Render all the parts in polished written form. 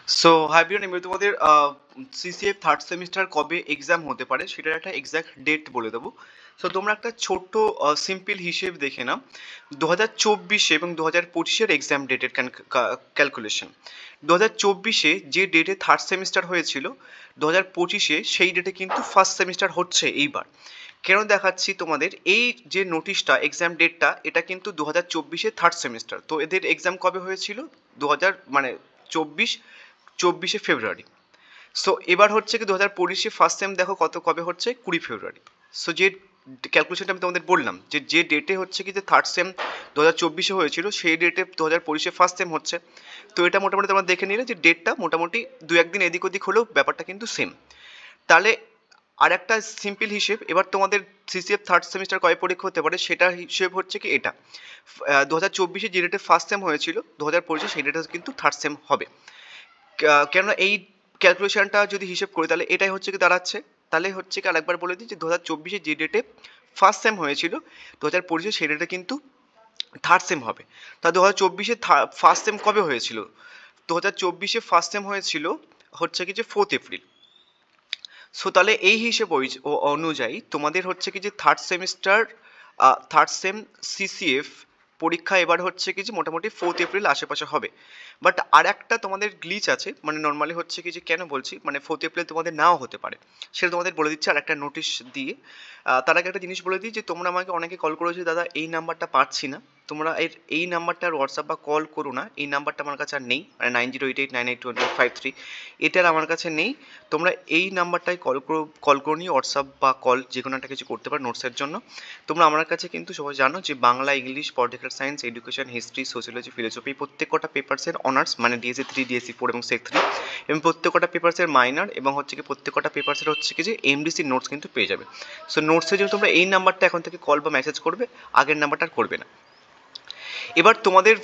So high বিয়ন, আমি তোমাদের CCF third semester কবে এক্সাম হতে পারে সেটার একটা এক্সাক্ট ডেট বলে দেবো। সো তোমরা একটা ছোট্ট সিম্পল হিসেব দেখে নাও 2024 এবং 2025-এর এক্সাম ডেটের ক্যালকুলেশন। 2024-এ যে ডেটে থার্ড সেমিস্টার হয়েছিল, 2025-এ সেই ডেটে কিন্তু ফার্স্ট সেমিস্টার হচ্ছে এইবার। কেন দেখাচ্ছি তোমাদের, এই যে নোটিশটা এক্সাম ডেটটা এটা কিন্তু 2024-এ থার্ড সেমিস্টার, তো এদের এক্সাম কবে হয়েছিল 2000 মানে 24 ফেব্রুয়ারি। সো এবার হচ্ছে কি 2025-এ ফার্স্ট সেম দেখো কত কবে হচ্ছে 20 ফেব্রুয়ারি। সো যে ক্যালকুলেশনটা আমি তোমাদের বললাম যে ডেটে হচ্ছে কি যে থার্ড সেম 2024-এ হয়েছিল সেই ডেটে 2025-এ ফার্স্ট সেম হচ্ছে। তো এটা মোটামুটি তোমরা দেখে নিলে যে ডেটটা মোটামুটি দু একদিন এদিক ওদিক হলেও ব্যাপারটা কিন্তু সেম। তাহলে আর একটা সিম্পল হিসেব, এবার তোমাদের সিসিএফ থার্ড সেমিস্টার কয় পরীক্ষা হতে পারে সেটা হিসেব হচ্ছে কি এটা 2024-এ যে ডেটে ফার্স্ট সেম হয়েছিল 2025-এ সেই ডেটে কিন্তু থার্ড সেম হবে। কেননা এই ক্যালকুলেশনটা যদি হিসেব করি তাহলে এটাই হচ্ছে কি দাঁড়াচ্ছে। তাহলে হচ্ছে কি আরেকবার বলে দিই যে 2024-এ যে ডেটে ফার্স্ট সেম হয়েছিল 2025-এ সেই ডেটে কিন্তু থার্ড সেম হবে। তা 2024-এ ফার্স্ট সেম কবে হয়েছিল? 2024-এ ফার্স্ট সেম হয়েছিল হচ্ছে কি যে 4 এপ্রিল। সো তাহলে এই হিসেব অনুযায়ী তোমাদের হচ্ছে কি যে থার্ড সেম সিসিএফ পরীক্ষা এবার হচ্ছে কি যে মোটামুটি 4 এপ্রিল আশেপাশে হবে। বাট আর একটা তোমাদের গ্লিচ আছে, মানে নর্মালি হচ্ছে কি যে কেন বলছি মানে 4 এপ্রিল তোমাদের নাও হতে পারে, সেটা তোমাদের বলে দিচ্ছে আর একটা নোটিশ দিয়ে। তার আগে একটা জিনিস বলে দিই যে তোমরা আমাকে অনেকে কল করেছো, দাদা এই নাম্বারটা পাচ্ছি না, তোমরা এই নাম্বারটা হোয়াটসঅ্যাপ বা কল করো না, এই নাম্বারটা আমার কাছে আর নেই, মানে 9088982153 এটার আমার কাছে নেই। তোমরা এই নাম্বারটায় কল করো নি, হোয়াটসঅ্যাপ বা কল যে কোনো একটা কিছু করতে পারো নোটসের জন্য। তোমরা আমার কাছে কিন্তু সবাই জানো যে Bangla, English, political science, education, history, sociology, philosophy প্রত্যেক কটা পেপারসের অনার্স মানে ডিএসসি 3, ডিএসসি 4 এবং সেক 3 এবং প্রত্যেক কটা পেপারসের মাইনর এবং হচ্ছে কি প্রত্যেক কটা পেপারসের হচ্ছে কি যে এমডিসি নোটস কিন্তু পেয়ে যাবে। সো নোটসের জন্য তোমরা এই নাম্বারটা এখন থেকে কল বা মেসেজ করবে, আগের নাম্বারটা আর করবে না। এবার তোমাদের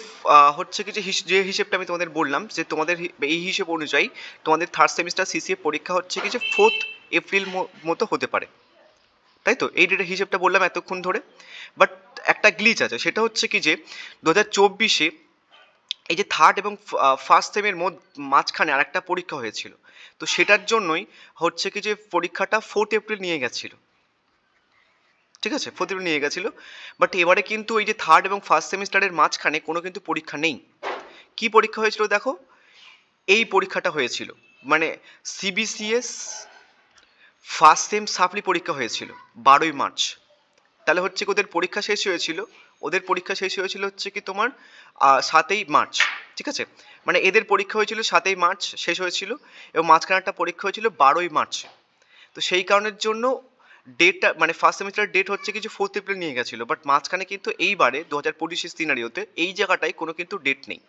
হচ্ছে কি যে হিসেবটা আমি তোমাদের বললাম যে তোমাদের এই হিসেব অনুযায়ী তোমাদের থার্ড সেমিস্টার সিসিএ পরীক্ষা হচ্ছে কি যে 4 এপ্রিল মতো হতে পারে, তাই তো? এই ডেটের হিসেবটা বললাম এতক্ষণ ধরে। বাট একটা গ্লিচ আছে, সেটা হচ্ছে কি যে 2024-এ এই যে থার্ড এবং ফার্স্ট সেমের মাঝখানে আর একটা পরীক্ষা হয়েছিল, তো সেটার জন্যই হচ্ছে কি যে পরীক্ষাটা 4 এপ্রিল নিয়ে গেছিলো, ঠিক আছে? 4 এপ্রিল নিয়ে গেছিলো। বাট এবারে কিন্তু এই যে থার্ড এবং ফার্স্ট সেমিস্টারের মাঝখানে কোনো কিন্তু পরীক্ষা নেই। কি পরীক্ষা হয়েছিল দেখো, এই পরীক্ষাটা হয়েছিল, মানে সিবিসিএস ফার্স্ট সেম সাপ্লি পরীক্ষা হয়েছিল 12ই মার্চ। তাহলে হচ্ছে কি ওদের পরীক্ষা শেষ হয়েছিল, হচ্ছে কি তোমার 7ই মার্চ, ঠিক আছে? মানে এদের পরীক্ষা হয়েছিল 7ই মার্চ শেষ হয়েছিল এবং মাঝখানে একটা পরীক্ষা হয়েছিল 12ই মার্চ। তো সেই কারণের জন্য ডেটটা মানে ফার্স্ট সেমিস্টার ডেট হচ্ছে কিছু 4 এপ্রিল নিয়ে গেছিলো, বাট মাঝখানে কিন্তু এইবারে 2025 সিনারিওতে এই জায়গাটায় কোনো কিন্তু ডেট নেই।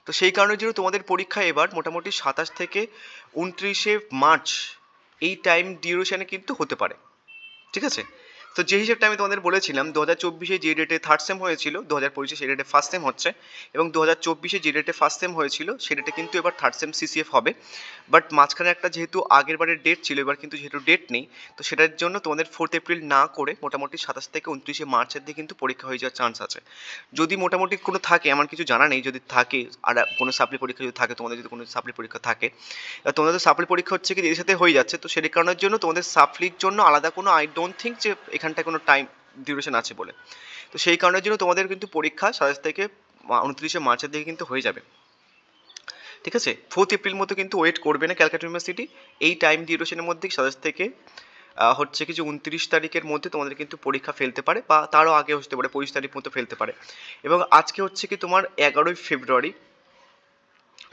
তো সেই কারণের জন্য তোমাদের পরীক্ষা এবার মোটামুটি 27 থেকে 29 মার্চ এই টাইম ডিউরেশনে কিন্তু হতে পারে, ঠিক আছে? তো যে হিসেবটা আমি তোমাদের বলেছিলাম 2024-এ যে ডেটে থার্ড সেম হয়েছিল 2025-এ সেই ডেটে ফার্স্ট সেম হচ্ছে, এবং 2024-এ যে ডেটে ফার্স্ট সেম হয়েছিল সেই ডেটে কিন্তু এবার থার্ড সেম সিসিএফ হবে। বাট মাঝখানে একটা যেহেতু আগের বারের ডেট ছিল, এবার কিন্তু যেহেতু ডেট নেই, তো সেটার জন্য তোমাদের 4 এপ্রিল না করে মোটামুটি 27 থেকে 29 মার্চের দিকে কিন্তু পরীক্ষা হয়ে যাওয়ার চান্স আছে। যদি মোটামুটি কোনো থাকে, আমার কিছু জানা নেই, যদি থাকে আর কোনো সাপ্লি পরীক্ষা যদি থাকে, তোমাদের যদি কোনো সাপ্লি পরীক্ষা থাকে, তোমাদের তো সাপ্লি পরীক্ষা হচ্ছে কি এর সাথে হয়ে যাচ্ছে, তো সেই কারণের জন্য তোমাদের সাপ্লির জন্য আলাদা কোনো আই ডোন্ট থিঙ্ক যে এখানটায় কোনো টাইম ডিউরেশন আছে বলে। তো সেই কারণের জন্য তোমাদের কিন্তু পরীক্ষা 27 থেকে 29 মার্চের দিকে কিন্তু হয়ে যাবে, ঠিক আছে? 4 এপ্রিল মতো কিন্তু ওয়েট করবে না ক্যালকাটা ইউনিভার্সিটি, এই টাইম ডিউরেশনের মধ্যে 27 থেকে হচ্ছে কিছু 29 তারিখের মধ্যে তোমাদের কিন্তু পরীক্ষা ফেলতে পারে, বা তারও আগে হতে পারে 25 তারিখ মতো ফেলতে পারে। এবং আজকে হচ্ছে কি তোমার 11ই ফেব্রুয়ারি,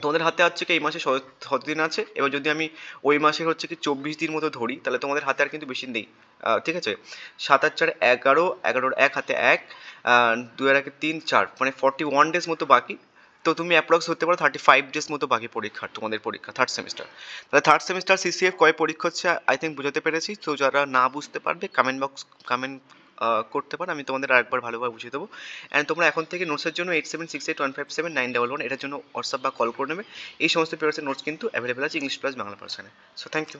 তোমাদের হাতে হচ্ছে কি এই মাসে 17 দিন আছে। এবার যদি আমি ওই মাসে হচ্ছে কি 24 দিন মতো ধরি, তাহলে তোমাদের হাতে আর কিন্তু বেশি নেই, ঠিক আছে? 7 আর 4 11, 11 এক হাতে 1, 2 আর 1 3 4, মানে 41 ডেজ মতো বাকি। তো তুমি অ্যাপ্রক্স ধরতে পারো 35 ডেজ মতো বাকি পরীক্ষার, তোমাদের পরীক্ষা থার্ড সেমিস্টার। তাহলে থার্ড সেমিস্টার সিসিএফ কয় পরীক্ষা হচ্ছে আই থিঙ্ক বুঝাতে পেরেছি। তো যারা না বুঝতে পারবে কমেন্ট করতে পারো, আমি তোমাদের আরেকবার ভালোভাবে বুঝিয়ে দেবো। অ্যান্ড তোমরা এখন থেকে নোটসের জন্য 8768157911 এটার জন্য হোয়াটসঅ্যাপ বা কল করে নেবে। এই সমস্ত পেপারসের নোটস কিন্তু অ্যাভেলেবেল আছে ইংলিশ প্লাস বাংলা ভার্সনে। So thank you.